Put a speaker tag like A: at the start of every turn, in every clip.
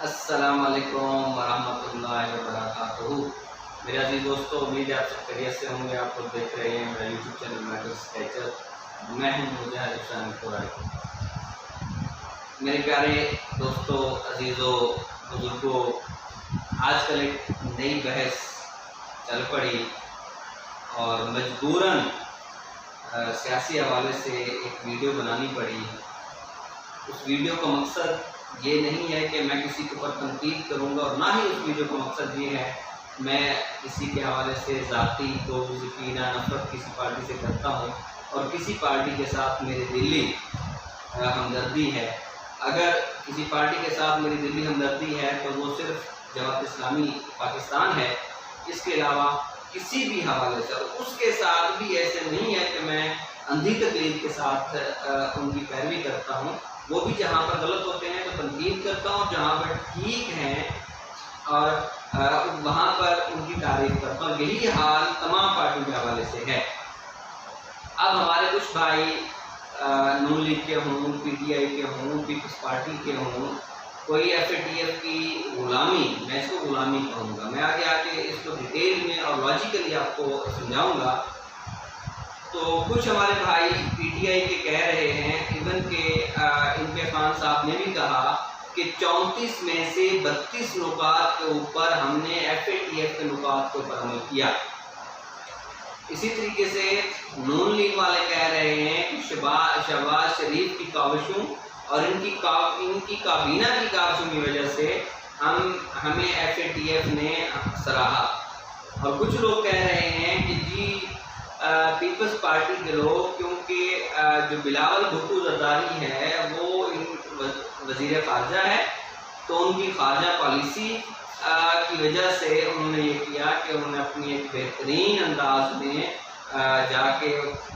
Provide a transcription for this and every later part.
A: السلام علیکم ورحمۃ اللہ وبرکاتہ۔ میرے عزیز دوستو، امید ہے آپ سب خیریت سے ہوں گے۔ آپ کو دیکھ رہے ہیں میرا یوٹیوب چینل میٹر اسکیچر۔ میں ہوں مجاہد حسین قریشی۔ میرے پیارے دوستو، عزیزو، بزرگوں، آج کل ایک نئی بحث چل پڑی اور مجبوراً سیاسی حوالے سے ایک ویڈیو بنانی پڑی۔ اس ویڈیو کا مقصد یہ نہیں ہے کہ میں کسی کے اوپر تنقید کروں گا، اور نہ ہی اس ویڈیو کا مقصد یہ ہے میں کسی کے حوالے سے ذاتی کینہ نفرت کسی پارٹی سے کرتا ہوں اور کسی پارٹی کے ساتھ میری دلی ہمدردی ہے۔ اگر کسی پارٹی کے ساتھ میری دلی ہمدردی ہے تو وہ صرف جماعت اسلامی پاکستان ہے، اس کے علاوہ کسی بھی حوالے سے۔ اور اس کے ساتھ بھی ایسے نہیں ہے کہ میں اندھی تقلید کے ساتھ ان کی پیروی کرتا ہوں۔ وہ بھی جہاں پر غلط ہوتے ہیں تو تنقید کرتا ہوں، جہاں پر ٹھیک ہیں اور وہاں پر ان کی تعریف کرتا ہوں۔ یہی حال تمام پارٹیوں کے حوالے سے ہے۔ اب ہمارے کچھ بھائی نون لیگ کے ہوں، پی ٹی آئی کے ہوں، پیپلز پارٹی کے ہوں، کوئی ایف اے ٹی ایف کی غلامی، میں اس کو غلامی کہوں گا، میں آگے آ کے اس کو ڈیٹیل میں اور لاجیکلی آپ کو سمجھاؤں گا۔ تو کچھ ہمارے بھائی پی ٹی آئی کے کہہ رہے ہیں، ایون کہ ان کے خان صاحب نے بھی کہا کہ 34 میں سے 32 نکات کے اوپر ہم نے ایف اے ٹی ایف کے نکات کے اوپر عمل کیا۔ اسی طریقے سے نون لیگ والے کہہ رہے ہیں کہ شہباز شریف کی کاوشوں اور ان کی کابینہ کی کاوشوں کی وجہ سے ہمیں ایف اے ٹی ایف نے سراہا۔ اور کچھ لوگ کہہ رہے ہیں کہ جی پیپلز پارٹی کے لوگ، کیونکہ جو بلاول بھٹو زرداری ہے وہ وزیر خارجہ ہے، تو ان کی خارجہ پالیسی کی وجہ سے انہوں نے یہ کیا کہ انہوں نے اپنی ایک بہترین انداز میں جا کے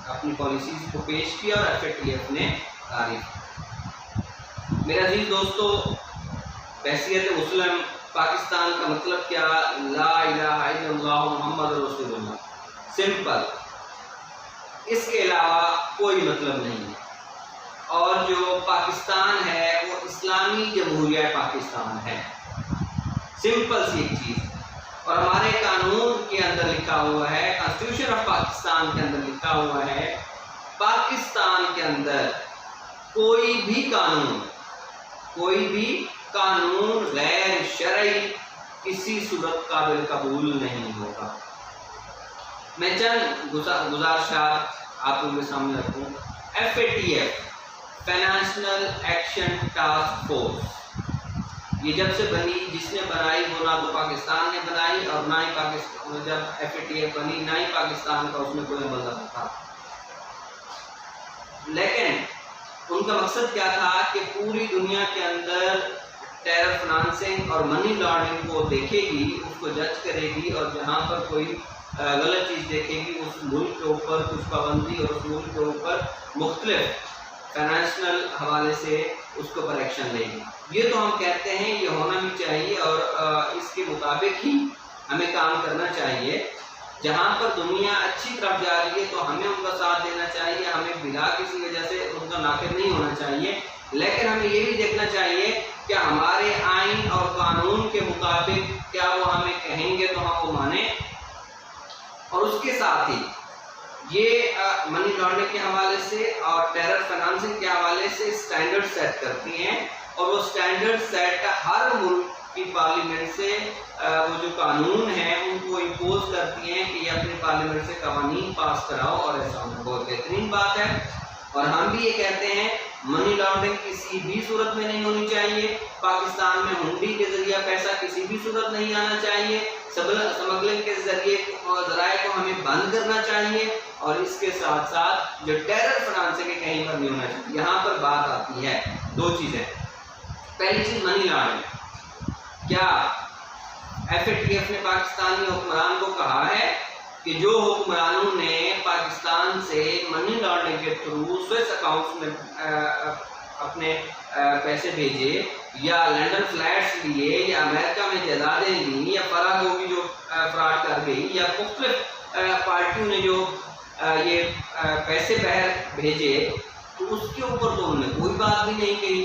A: اپنی پالیسیز کو پیش کیا اور ایف اے ٹی ایف نے تعریف کی۔ میرے عزیز دوستو، بحیثیت مسلم پاکستان کا مطلب کیا؟ لا الہ الا اللہ محمد رسول اللہ، سمپل، اس کے علاوہ کوئی مطلب نہیں ہے۔ اور جو پاکستان ہے وہ اسلامی جمہوریہ پاکستان ہے، سمپل سی ایک چیز۔ اور ہمارے قانون کے اندر لکھا ہوا ہے، کانسٹیٹیوشن آف پاکستان کے اندر لکھا ہوا ہے، پاکستان کے اندر کوئی بھی قانون غیر شرعی کسی صورت قابل قبول نہیں ہوگا۔ میں چند گزارشات آپ لوگوں کے سامنے رکھوں۔ F A T F, financial action task force, یہ جب سے بنی، جس نے بنائی وہ نہ تو پاکستان نے بنائی اور نہ ہی پاکستان، جب ایف اے ٹی ایف بنی نہ ہی پاکستان کا اس میں کوئی عمل تھا۔ لیکن ان کا مقصد کیا تھا کہ پوری دنیا کے اندر ٹیرر فنانسنگ اور منی لانڈرنگ کو دیکھے گی، اس کو جج کرے گی، اور جہاں پر کوئی غلط چیز دیکھے گی اس ملک کے اوپر کچھ پابندی اور اس ملک کے اوپر مختلف فائنینشیل حوالے سے اس کے اوپر ایکشن لے گی۔ یہ تو ہم کہتے ہیں یہ ہونا بھی چاہیے اور اس کے مطابق ہی ہمیں کام کرنا چاہیے۔ جہاں پر دنیا اچھی طرف جا رہی ہے تو ہمیں ان کا ساتھ دینا چاہیے، ہمیں بلا کسی وجہ سے ان کا ناقد نہیں ہونا چاہیے۔ لیکن ہمیں یہ بھی دیکھنا چاہیے کہ ہمارے آئین اور قانون کے مطابق کیا وہ ہمیں کہیں گے تو ہم وہ مانیں، اور اس کے ساتھ ہی یہ منی لانڈرنگ کے حوالے سے اور ٹیرر فنانسنگ کے حوالے سے سٹینڈرڈ سیٹ کرتی ہیں، اور وہ سٹینڈرڈ سیٹ ہر ملک کی پارلیمنٹ سے وہ جو قانون ہیں ان کو امپوز کرتی ہیں کہ یہ اپنی پارلیمنٹ سے قوانین پاس کراؤ، اور ایسا ہونا بہت بہترین بات ہے۔ اور ہم بھی یہ کہتے ہیں منی لانڈرنگ کسی بھی صورت میں نہیں ہونی چاہیے، پاکستان میں ہنڈی کے ذریعہ پیسہ کسی بھی صورت نہیں آنا چاہیے، سمگلنگ کے ذرائع کو ہمیں بند کرنا چاہیے، اور اس کے ساتھ ساتھ جو ٹیرر فنانسنگ ہے کہیں پر نہیں ہونا چاہیے۔ یہاں پر بات آتی ہے دو چیزیں۔ پہلی چیز منی لانڈرنگ، کیا ایف اے ٹی ایف نے پاکستانی حکمران کو کہا ہے کہ جو حکمرانوں نے پاکستان سے منی لانڈرنگ کے تھرو سوئس اکاؤنٹس میں اپنے پیسے بھیجے، یا لنڈن فلیٹس لیے، یا امریکہ میں جائیدادیں لیں، یا فرا گوبھی جو فراڈ کر گئی، یا مختلف پارٹیوں نے جو یہ پیسے بہر بھیجے، تو اس کے اوپر تو انہوں نے کوئی بات بھی نہیں کہی۔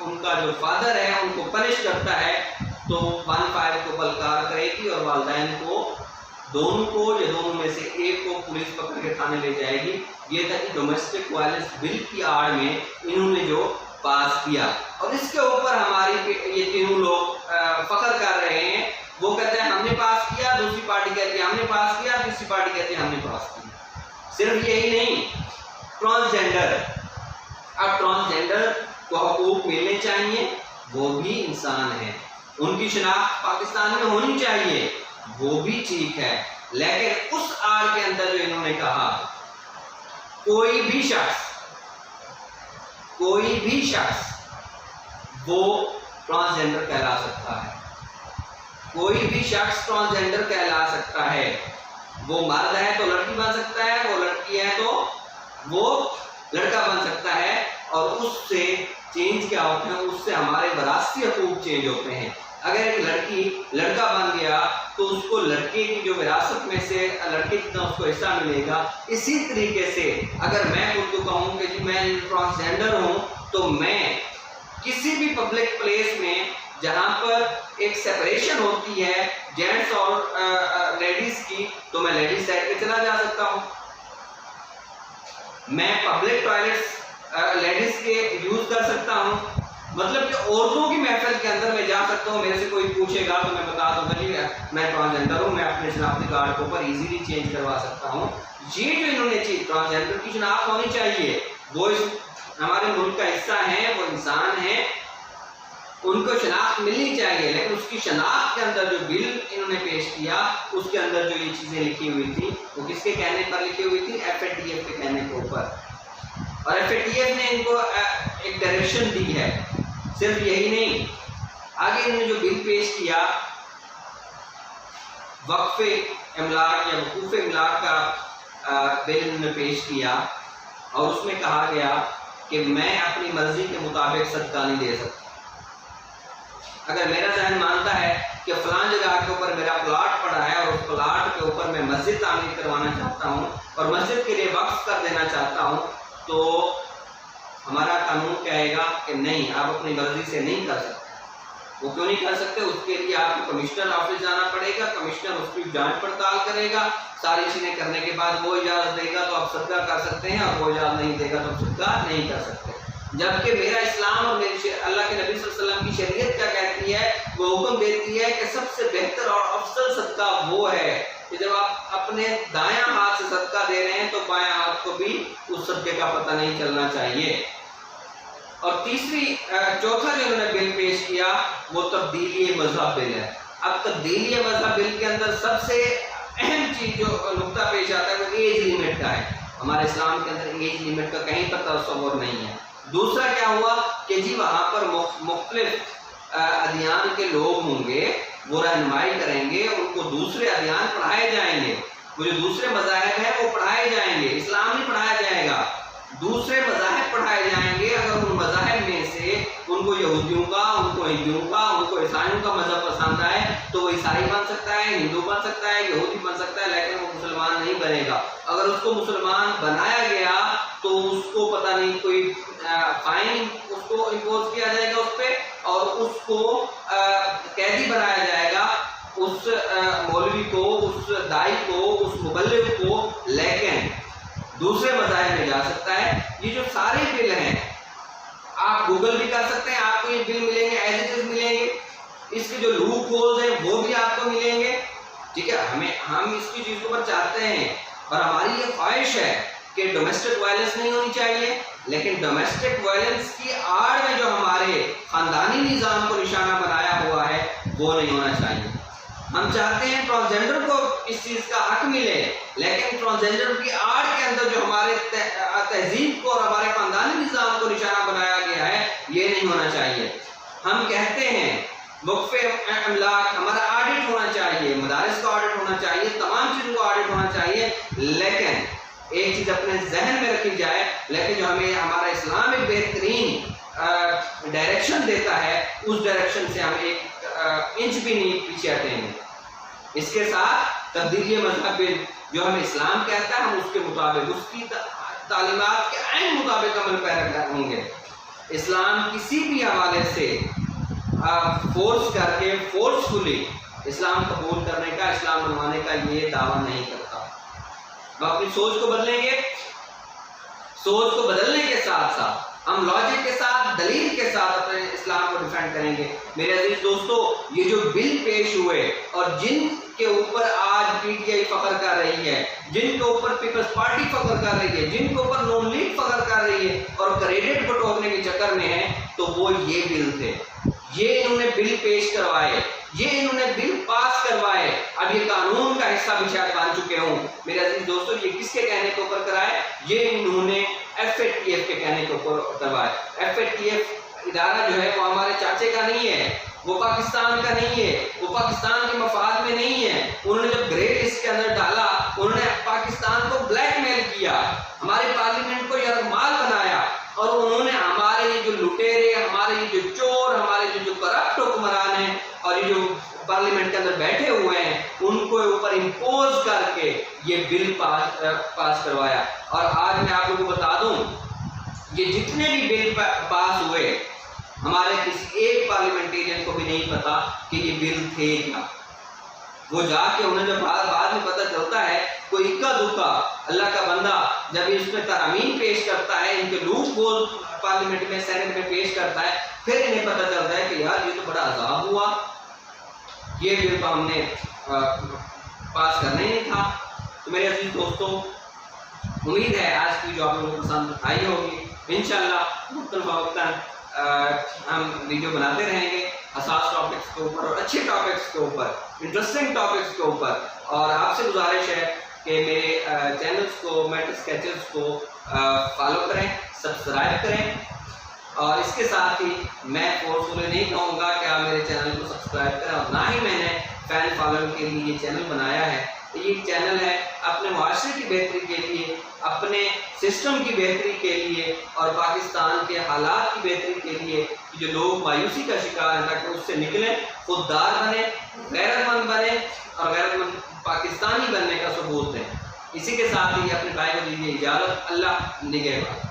A: ان کا جو فادر ہے ان کو پنش کرتا ہے تو 15 کو بلکار کرے گی اور والدین کو دونوں کو یا دونوں میں سے ایک کو پولیس پکڑ کے تھانے لے جائے گی۔ یہ تھا کہ ڈومیسٹک وائلنس بل کی آڑ میں انہوں نے جو پاس کیا، اور اس کے اوپر ہماری یہ تینوں لوگ فخر کر رہے ہیں۔ وہ کہتے ہیں ہم نے پاس کیا، دوسری پارٹی کہتی ہے ہم نے پاس کیا، تیسری پارٹی کہتی ہے ہم نے پاس کیا۔ صرف یہی نہیں، ٹرانسجینڈر، اب ٹرانسجینڈر کو حقوق ملنے چاہیے، وہ بھی انسان ہے، ان کی شناخت پاکستان میں ہونی چاہیے، وہ بھی ٹھیک ہے، لیکن اس آڑ کے اندر جو انہوں نے کہا کوئی بھی شخص وہ ٹرانسجینڈر کہلا سکتا ہے، کوئی بھی شخص ٹرانسجینڈر کہلا سکتا ہے، وہ مرد ہے تو لڑکی بن سکتا ہے، وہ لڑکی ہے تو وہ لڑکا بن سکتا ہے، اور اس سے چینج کیا ہوتے ہیں، اس سے ہمارے وراثتی حقوق چینج ہوتے ہیں۔ اگر ایک لڑکی لڑکا بن گیا تو اس کو لڑکے کی جو وراثت میں سے لڑکے جتنا اس کو حصہ ملے گا۔ اسی طریقے سے اگر میں خود کو کہوں کہ جی میں ٹرانسجینڈر ہوں تو میں کسی بھی پبلک پلیس میں جہاں پر ایک سیپریشن ہوتی ہے جینٹس اور لیڈیز کی، تو میں لیڈیز سائڈ پہ چلا جا سکتا ہوں۔ میں پبلک ٹوائلٹس لیڈیز کے یوز کر سکتا ہوں، مطلب کہ عورتوں کی محفل کے اندر میں جا سکتا ہوں۔ میرے سے کوئی پوچھے گا تو میں بتا دوں گا جی میں ٹرانسجینڈر ہوں، میں اپنے شناختی کارڈ کے اوپر ایزیلی چینج کروا سکتا ہوں۔ یہ جو انہوں نے چیز ٹرانسجینڈر کی شناخت ہونی چاہیے، وہ ہمارے ملک کا حصہ ہیں، وہ انسان ہیں، ان کو شناخت ملنی چاہیے، لیکن اس کی شناخت کے اندر جو بل انہوں نے پیش کیا اس کے اندر جو یہ چیزیں لکھی ہوئی تھی وہ کس کے کہنے پر لکھی ہوئی تھی؟ FATF کے کہنے کے اوپر، اور FATF نے ان کو ایک ڈائریکشن دی ہے۔ صرف یہی نہیں، آگے انہوں نے جو بل پیش کیا وقف املاک یا وقوف املاک کا بل انہوں نے پیش کیا، اور اس میں کہا گیا کہ میں اپنی مرضی کے مطابق صدقہ نہیں دے سکتا۔ اگر میرا ذہن مانتا ہے کہ فلاں جگہ کے اوپر میرا پلاٹ پڑا ہے اور اس پلاٹ کے اوپر میں مسجد تعمیر کروانا چاہتا ہوں اور مسجد کے لیے وقف کر دینا چاہتا ہوں، تو ہمارا قانون کہے گا کہ نہیں، آپ اپنی مرضی سے نہیں کر سکتے۔ وہ کیوں نہیں کر سکتے؟ اس کے لیے آپ کو کمشنر آفس جانا پڑے گا، کمشنر اس کی جانچ پڑتال کرے گا، ساری چیزیں کرنے کے بعد وہ اجازت دے گا تو آپ صدقہ کر سکتے ہیں، اور وہ اجازت نہیں دے گا تو آپ صدقہ نہیں کر سکتے۔ جبکہ میرا اسلام اور میری اللہ کے نبی صلی اللہ علیہ وسلم کی شریعت کیا کہتی ہے؟ وہ حکم دیتی ہے کہ سب سے بہتر اور افضل صدقہ وہ ہے کہ جب آپ اپنے دائیں ہاتھ سے صدقہ دے رہے ہیں تو بائیں ہاتھ کو بھی اس صدقے کا پتہ نہیں چلنا چاہیے۔ اور چوتھا جو انہوں نے بل پیش کیا وہ تبدیلی مذہب بل ہے۔ اب تبدیلی مذہب بل کے اندر سب سے اہم چیز جو نقطہ پیش آتا ہے وہ ایج لیمٹ کا ہے۔ ہمارے اسلام کے اندر ایج لیمٹ کا کہیں پر تصور نہیں ہے۔ دوسرا کیا ہوا کہ جی وہاں پر مختلف ادیان کے لوگ ہوں گے، وہ رہنمائی کریں گے، ان کو دوسرے ادیان پڑھائے جائیں گے، وہ جو دوسرے مذاہب ہیں وہ پڑھائے جائیں گے، اسلام نہیں پڑھایا جائے گا، دوسرے مذاہب پڑھائے جائیں گے۔ اگر ان مذاہب میں سے ان کو یہودیوں کا، ان کو ہندوؤں کا، ان کو عیسائیوں کا مذہب پسند آئے تو وہ عیسائی بن سکتا ہے، ہندو بن سکتا ہے، یہودی بن سکتا ہے، لیکن وہ مسلمان نہیں بنے گا۔ اگر اس کو مسلمان بنایا گیا تو اس کو پتہ نہیں کوئی فائن اس کو امپوز کیا جائے گا اس پہ، اور اس کو قیدی بنایا جائے گا، اس مولوی کو، اس دائی کو، اس مبلغ کو، لیکن دوسرے مذاہب میں جا سکتا ہے۔ یہ جو سارے بل ہیں آپ گوگل بھی کر سکتے ہیں، آپ کو یہ بل ملیں گے، ایز اٹ از ملیں گے، اس کے جو لوپ ہولز ہیں وہ بھی آپ کو ملیں گے، ٹھیک ہے۔ ہم اس کی چیز کو چاہتے ہیں اور ہماری یہ خواہش ہے کہ ڈومیسٹک وائلنس نہیں ہونی چاہیے، لیکن ڈومیسٹک وائلنس کی آڑ میں جو ہمارے خاندانی نظام کو نشانہ بنایا ہوا ہے وہ نہیں ہونا چاہیے۔ ہم چاہتے ہیں ٹرانسجینڈر کو اس چیز کا حق ملے، لیکن ٹرانسجینڈر کی آڑ کے اندر جو ہمارے تہذیب کو اور ہمارے خاندانی نظام کو نشانہ بنایا گیا ہے یہ نہیں ہونا چاہیے۔ ہم کہتے ہیں وقف املاک ہمارا آڈٹ ہونا چاہیے، مدارس کا آڈٹ ہونا چاہیے، تمام چیزوں کا آڈٹ ہونا چاہیے، لیکن ایک چیز اپنے ذہن میں رکھی جائے، لیکن جو ہمیں ہمارا اسلام ایک بہترین ڈائریکشن دیتا ہے اس ڈائریکشن سے ہم ایک انچ بھی نہیں پیچھے ہٹیں گے۔ اس کے ساتھ تبدیلی مذہب جو ہمیں اسلام کہتا ہے ہم اس کے مطابق، اس کی تعلیمات کے عین مطابق عمل پیرا ہوں گے۔ اسلام کسی بھی حوالے سے فورس کر کے فورسفلی اسلام قبول کرنے کا، اسلام منوانے کا یہ دعویٰ نہیں کرتا۔ ہم اپنی سوچ کو بدلیں گے، سوچ کو بدلنے کے ساتھ ساتھ ہم لاجک کے ساتھ، دلیل کے ساتھ اپنے اسلام کو ڈیفینڈ کریں گے۔ میرے عزیز دوستو، یہ جو بل پیش ہوئے اور جن کے اوپر آج پی ٹی آئی فخر کر رہی ہے، جن کے اوپر پیپلز پارٹی فخر کر رہی ہے، جن کے اوپر نون لیگ فخر کر رہی ہے اور کریڈٹ بٹورنے کے چکر میں ہے، تو وہ یہ بل تھے، یہ انہوں نے بل پیش کروائے، یہ انہوں نے بل پاس کروائے، اب یہ قانون کا حصہ بھی شاید بن چکے ہوں۔ میرے عزیز دوستو، یہ کس کے کہنے کے اوپر کرائے؟ یہ انہوں نے ایف اے ٹی ایف کے کہنے کے اوپر کروائے۔ ایف اے ٹی ایف ادارہ جو ہے وہ ہمارے چاچے کا نہیں ہے، وہ پاکستان کا نہیں ہے، وہ پاکستان کے مفاد میں نہیں ہے۔ انہوں نے جب گرے لسٹ کے اندر ڈالا، انہوں نے پاکستان کو بلیک میل کیا، ہمارے پارلیمنٹ کو یرغمال بنایا، اور انہوں نے ہمارے یہ جو لٹیرے، ہمارے یہ جو چور، ہمارے جو کرپٹ حکمران ہیں اور یہ جو پارلیمنٹ کے اندر بیٹھے ہوئے ہیں، ان کو اوپر امپوز کر کے یہ بل پاس کروایا۔ اور آج میں آپ لوگوں کو بتا دوں، یہ جتنے بھی بل پاس ہوئے، ہمارے کسی ایک پارلیمنٹیرین کو بھی نہیں پتا کہ یہ بل تھے کیا۔ وہ جا کے انہیں جب بعد میں پتہ چلتا ہے، کوئی اکا دکا اللہ کا بندہ جب اس میں ترامین پیش کرتا ہے، ان کے لوپ ہول پارلیمنٹ میں، سینٹ میں پیش کرتا ہے، پھر انہیں پتہ چلتا ہے کہ یار یہ تو بڑا عذاب ہوا، یہ بل تو ہم نے پاس کرنا ہی نہیں تھا۔ تو میرے عزیز دوستو، امید ہے آج کی جو آپ لوگوں کو پسند آئی ہوگی۔ انشاءاللہ وقتاً فوقتاً ہم ویڈیو بناتے رہیں گے حساس ٹاپکس کے اوپر اور اچھے ٹاپکس کے اوپر، انٹرسٹنگ ٹاپکس کے اوپر۔ اور آپ سے گزارش ہے کہ میرے چینلز کو، میٹر اسکیچز کو فالو کریں، سبسکرائب کریں، اور اس کے ساتھ ہی میں فورسفلی نہیں کہوں گا کہ آپ میرے چینل کو سبسکرائب کریں، اور نہ ہی میں نے فین فالوئنگ کے لیے یہ چینل بنایا ہے۔ یہ چینل ہے اپنے معاشرے کی بہتری کے لیے، اپنے سسٹم کی بہتری کے لیے، اور پاکستان کے حالات کی بہتری کے لیے، جو لوگ مایوسی کا شکار ہیں تاکہ اس سے نکلیں، خوددار بنیں، غیرت مند بنیں، اور غیرت مند پاکستانی بننے کا ثبوت دیں۔ اسی کے ساتھ ہی اپنے بھائی کو دیجیے اجازت۔ اللہ نگہبان۔